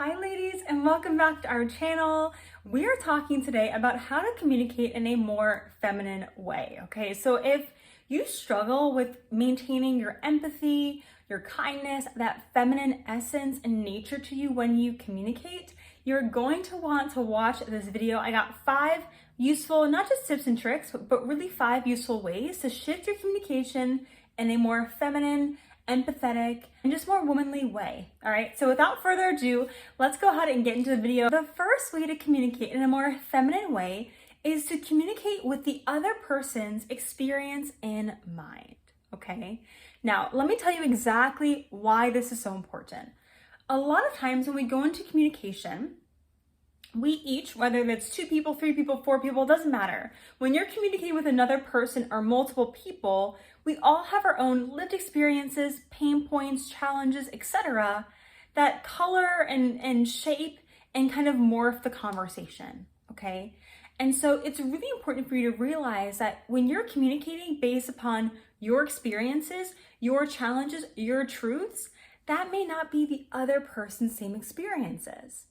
Hi ladies, and welcome back to our channel. We are talking today about how to communicate in a more feminine way, okay? So if you struggle with maintaining your empathy, your kindness, that feminine essence and nature to you when you communicate, you're going to want to watch this video. I got 5 useful, not just tips and tricks, but really 5 useful ways to shift your communication in a more feminine, empathetic, and just more womanly way. All right, so without further ado, let's go ahead and get into the video. The first way to communicate in a more feminine way is to communicate with the other person's experience in mind, okay? Now, let me tell you exactly why this is so important. A lot of times when we go into communication, we each, whether it's 2 people, 3 people, 4 people, doesn't matter. When you're communicating with another person or multiple people, we all have our own lived experiences, pain points, challenges, etc. that color and shape and kind of morph the conversation, okay? And so it's really important for you to realize that when you're communicating based upon your experiences, your challenges, your truths, that may not be the other person's same experiences.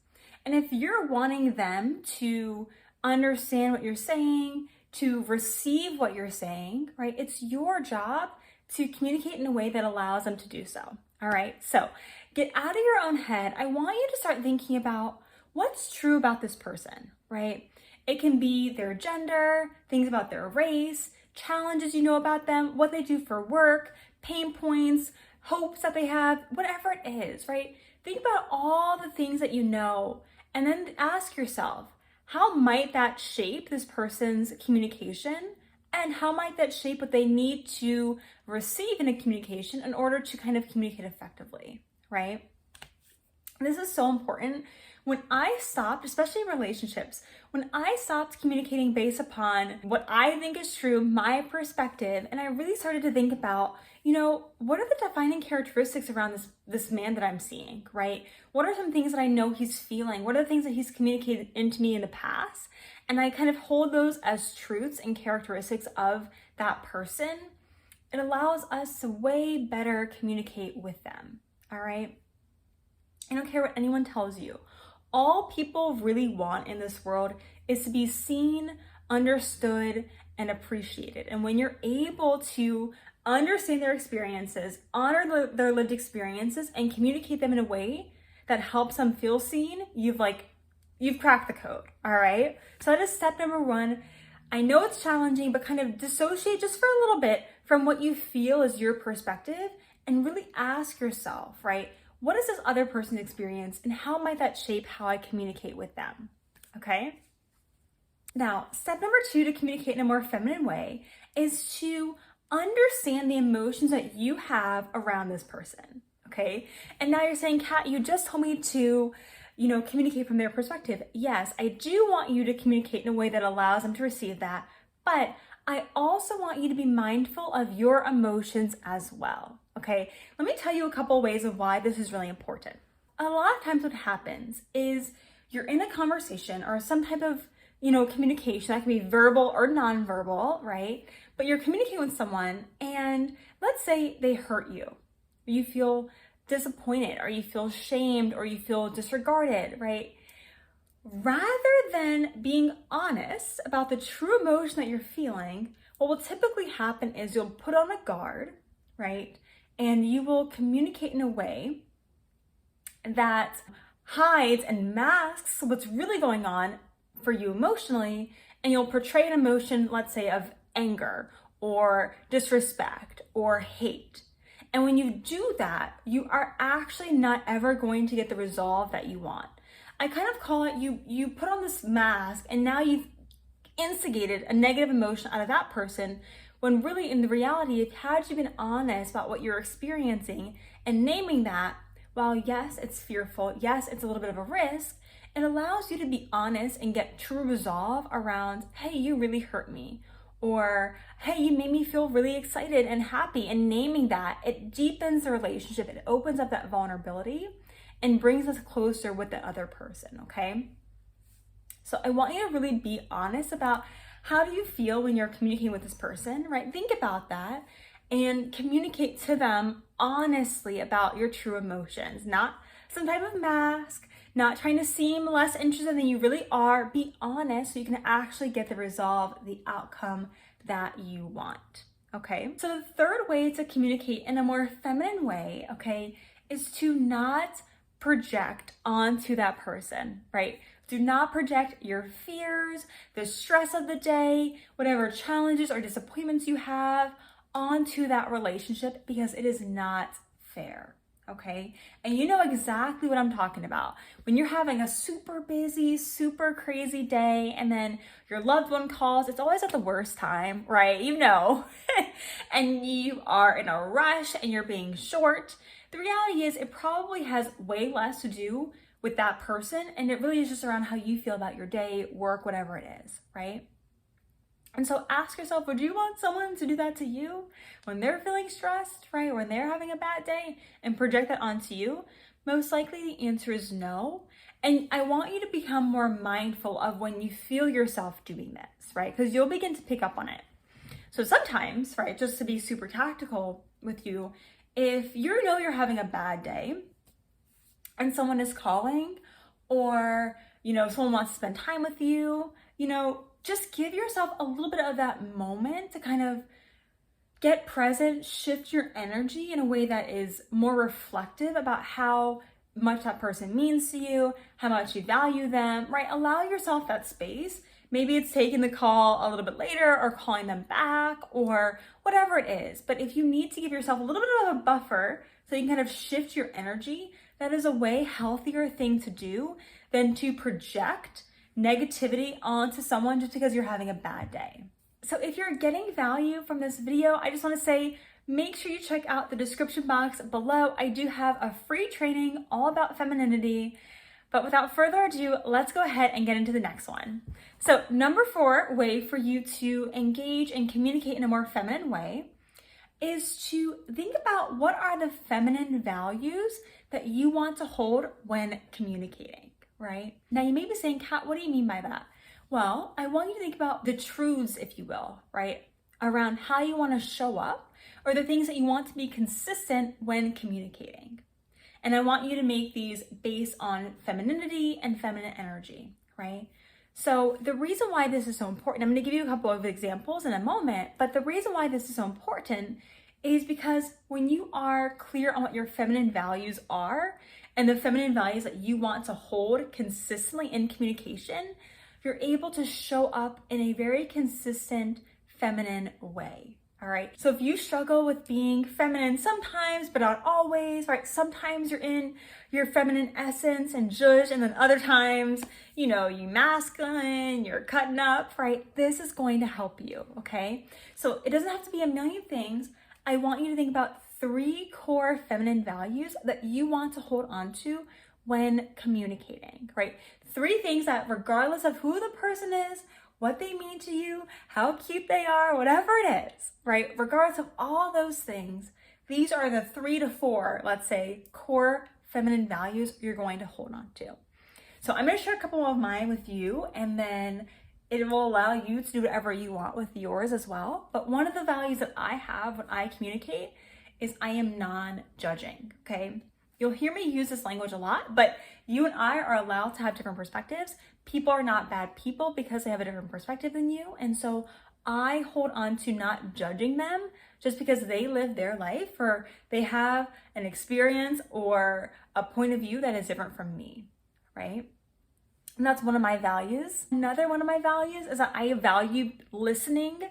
And if you're wanting them to understand what you're saying, to receive what you're saying, right, it's your job to communicate in a way that allows them to do so. All right, so get out of your own head. I want you to start thinking about what's true about this person, right? It can be their gender, things about their race, challenges you know about them, what they do for work, pain points, hopes that they have, whatever it is, right? Think about all the things that you know, and then ask yourself, how might that shape this person's communication? And how might that shape what they need to receive in a communication in order to kind of communicate effectively, right? This is so important. When I stopped, especially in relationships, when I stopped communicating based upon what I think is true, my perspective, and I really started to think about, you know, what are the defining characteristics around this man that I'm seeing, right? What are some things that I know he's feeling? What are the things that he's communicated into me in the past? And I kind of hold those as truths and characteristics of that person. It allows us to way better communicate with them, all right? I don't care what anyone tells you. All people really want in this world is to be seen, understood, and appreciated. And when you're able to understand their experiences, honor their lived experiences, and communicate them in a way that helps them feel seen, you've cracked the code, all right? So that is step number 1. I know it's challenging, but kind of dissociate just for a little bit from what you feel is your perspective and really ask yourself, right? What is this other person's experience and how might that shape how I communicate with them, okay? Now, step number 2 to communicate in a more feminine way is to understand the emotions that you have around this person, okay? And now you're saying, Kat, you just told me to, communicate from their perspective. Yes, I do want you to communicate in a way that allows them to receive that, but I also want you to be mindful of your emotions as well, okay? Let me tell you a couple ways of why this is really important. A lot of times what happens is you're in a conversation or some type of, communication that can be verbal or nonverbal, right? But you're communicating with someone and let's say they hurt you. You feel disappointed or you feel shamed or you feel disregarded, right? Rather than being honest about the true emotion that you're feeling, what will typically happen is you'll put on a guard, right? And you will communicate in a way that hides and masks what's really going on for you emotionally, and you'll portray an emotion, let's say, of anger or disrespect or hate. And when you do that, you are actually not ever going to get the resolve that you want. I kind of call it you put on this mask and now you've instigated a negative emotion out of that person when really in the reality, if had you been honest about what you're experiencing and naming that, while yes, it's fearful, yes, it's a little bit of a risk, it allows you to be honest and get true resolve around, hey, you really hurt me. Or, hey, you made me feel really excited and happy. And naming that, it deepens the relationship. It opens up that vulnerability and brings us closer with the other person, okay? So I want you to really be honest about how do you feel when you're communicating with this person, right? Think about that and communicate to them honestly about your true emotions, not some type of mask, not trying to seem less interested than you really are. Be honest so you can actually get the result, the outcome that you want. Okay, so the third way to communicate in a more feminine way, okay, is to not project onto that person, right? Do not project your fears, the stress of the day, whatever challenges or disappointments you have onto that relationship, because it is not fair. Okay, and you know exactly what I'm talking about. When you're having a super busy, super crazy day, and then your loved one calls, it's always at the worst time, right? You know, and you are in a rush and you're being short. The reality is, it probably has way less to do with that person, and it really is just around how you feel about your day, work, whatever it is, right? And so ask yourself, would you want someone to do that to you when they're feeling stressed, right? When they're having a bad day, and project that onto you? Most likely the answer is no. And I want you to become more mindful of when you feel yourself doing this, right? Because you'll begin to pick up on it. So sometimes, right, just to be super tactical with you, if you know you're having a bad day and someone is calling, or, you know, someone wants to spend time with you, you know, just give yourself a little bit of that moment to kind of get present, shift your energy in a way that is more reflective about how much that person means to you, how much you value them, right? Allow yourself that space. Maybe it's taking the call a little bit later or calling them back or whatever it is. But if you need to give yourself a little bit of a buffer so you can kind of shift your energy, that is a way healthier thing to do than to project negativity onto someone just because you're having a bad day. So if you're getting value from this video, I just want to say, make sure you check out the description box below. I do have a free training all about femininity. But without further ado, let's go ahead and get into the next one. So number 4 way for you to engage and communicate in a more feminine way is to think about what are the feminine values that you want to hold when communicating, right? Now you may be saying, Kat, what do you mean by that? Well, I want you to think about the truths, if you will, right? Around how you want to show up, or the things that you want to be consistent when communicating. And I want you to make these based on femininity and feminine energy, right? So the reason why this is so important, I'm going to give you a couple of examples in a moment, but the reason why this is so important is because when you are clear on what your feminine values are and the feminine values that you want to hold consistently in communication, you're able to show up in a very consistent feminine way. All right. So if you struggle with being feminine sometimes, but not always, right? Sometimes you're in your feminine essence and zhuzh, and then other times, you know, you masculine, you're cutting up, right? This is going to help you. Okay. So it doesn't have to be a million things. I want you to think about 3 core feminine values that you want to hold on to when communicating, right? 3 things that, regardless of who the person is, what they mean to you, how cute they are, whatever it is, right? Regardless of all those things, these are the 3 to 4, let's say, core feminine values you're going to hold on to. So I'm going to share a couple of mine with you, and then it will allow you to do whatever you want with yours as well. But one of the values that I have when I communicate is I am non-judging, okay? You'll hear me use this language a lot, but you and I are allowed to have different perspectives. People are not bad people because they have a different perspective than you. And so I hold on to not judging them just because they live their life or they have an experience or a point of view that is different from me, right? And that's one of my values. Another one of my values is that I value listening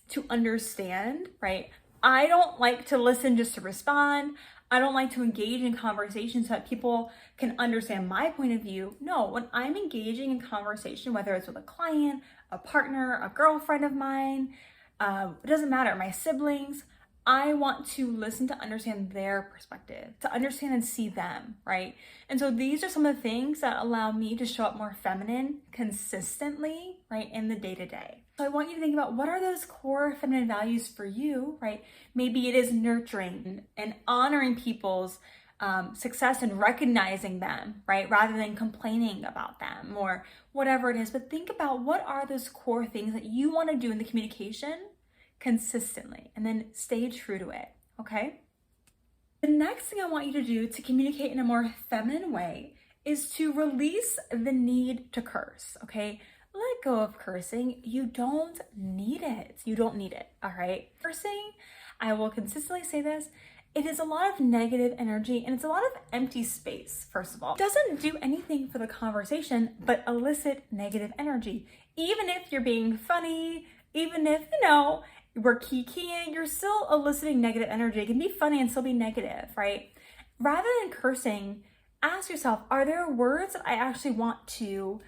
to understand, right? I don't like to listen just to respond. I don't like to engage in conversations so that people can understand my point of view. No, when I'm engaging in conversation, whether it's with a client, a partner, a girlfriend of mine, it doesn't matter, my siblings, I want to listen to understand their perspective, to understand and see them, right? And so these are some of the things that allow me to show up more feminine consistently, right, in the day-to-day. So I want you to think about what are those core feminine values for you, right? Maybe it is nurturing and honoring people's success and recognizing them, right? Rather than complaining about them or whatever it is. But think about what are those core things that you want to do in the communication consistently, and then stay true to it, okay? The next thing I want you to do to communicate in a more feminine way is to release the need to curse, okay? Let go of cursing. You don't need it. You don't need it, all right? Cursing, I will consistently say this, it is a lot of negative energy and it's a lot of empty space, first of all. It doesn't do anything for the conversation but elicit negative energy. Even if you're being funny, even if, we're kikiing, you're still eliciting negative energy. It can be funny and still be negative, right? Rather than cursing, ask yourself, are there words that I actually want to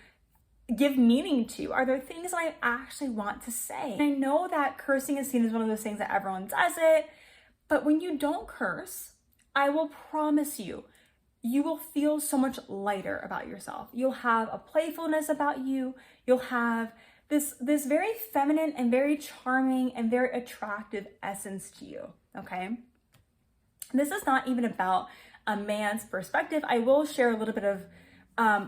give meaning to? Are there things that I actually want to say? And I know that cursing is seen as one of those things that everyone does it, but when you don't curse, I will promise you, you will feel so much lighter about yourself. You'll have a playfulness about you. You'll have this very feminine and very charming and very attractive essence to you, okay? This is not even about a man's perspective. I will share a little bit of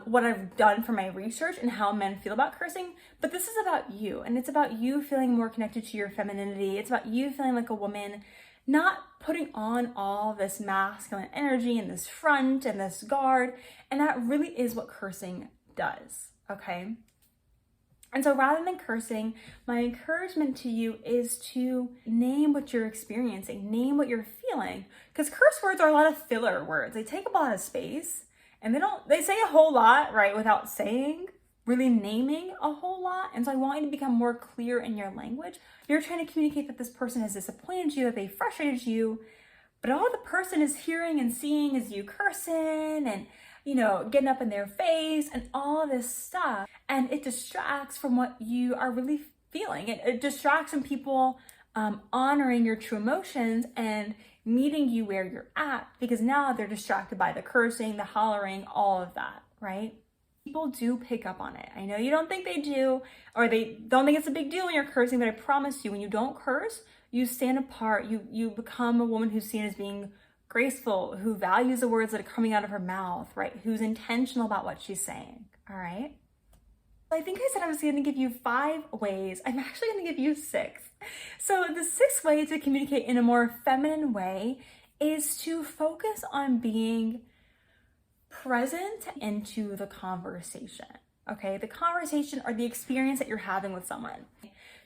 what I've done for my research and how men feel about cursing, but this is about you, and it's about you feeling more connected to your femininity. It's about you feeling like a woman, not putting on all this masculine energy and this front and this guard, and that really is what cursing does, okay? And so rather than cursing, my encouragement to you is to name what you're experiencing, name what you're feeling, because curse words are a lot of filler words. They take up a lot of space, and they say a whole lot, right, without saying, really naming a whole lot. And so I want you to become more clear in your language. You're trying to communicate that this person has disappointed you, that they frustrated you, but all the person is hearing and seeing is you cursing and, getting up in their face and all of this stuff. And it distracts from what you are really feeling. It distracts from people honoring your true emotions and meeting you where you're at, because now they're distracted by the cursing, the hollering, all of that, right? People do pick up on it. I know you don't think they do, or they don't think it's a big deal when you're cursing, but I promise you, when you don't curse, you stand apart. You become a woman who's seen as being graceful, who values the words that are coming out of her mouth, right? Who's intentional about what she's saying, all right? I think I said I was going to give you 5 ways. I'm actually going to give you 6. So the 6th way to communicate in a more feminine way is to focus on being present into the conversation, okay? The conversation or the experience that you're having with someone.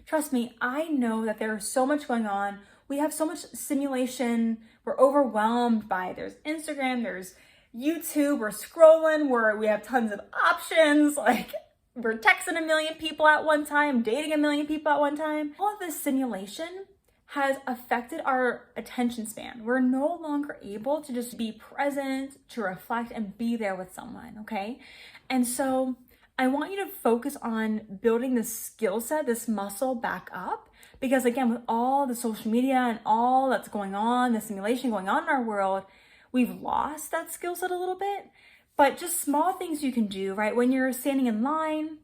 Trust me, I know that there's so much going on. We have so much stimulation. We're overwhelmed by, there's Instagram, there's YouTube, we're scrolling, we have tons of options, like we're texting a million people at one time, dating a million people at one time. All of this stimulation has affected our attention span. We're no longer able to just be present, to reflect and be there with someone, okay? And so I want you to focus on building this skill set, this muscle back up, because again, with all the social media and all that's going on, the stimulation going on in our world, we've lost that skill set a little bit. But just small things you can do, right? When you're standing in line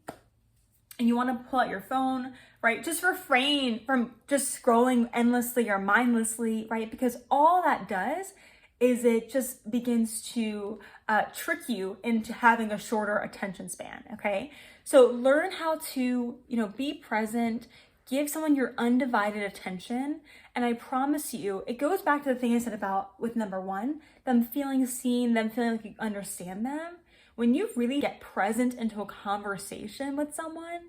and you want to pull out your phone, right? Just refrain from just scrolling endlessly or mindlessly, right? Because all that does is it just begins to trick you into having a shorter attention span, okay? So learn how to, be present, give someone your undivided attention. And I promise you, it goes back to the thing I said about with number 1, them feeling seen, them feeling like you understand them. When you really get present into a conversation with someone,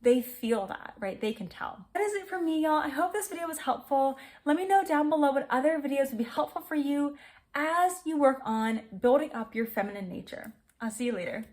they feel that, right? They can tell. That is it for me, y'all. I hope this video was helpful. Let me know down below what other videos would be helpful for you as you work on building up your feminine nature. I'll see you later.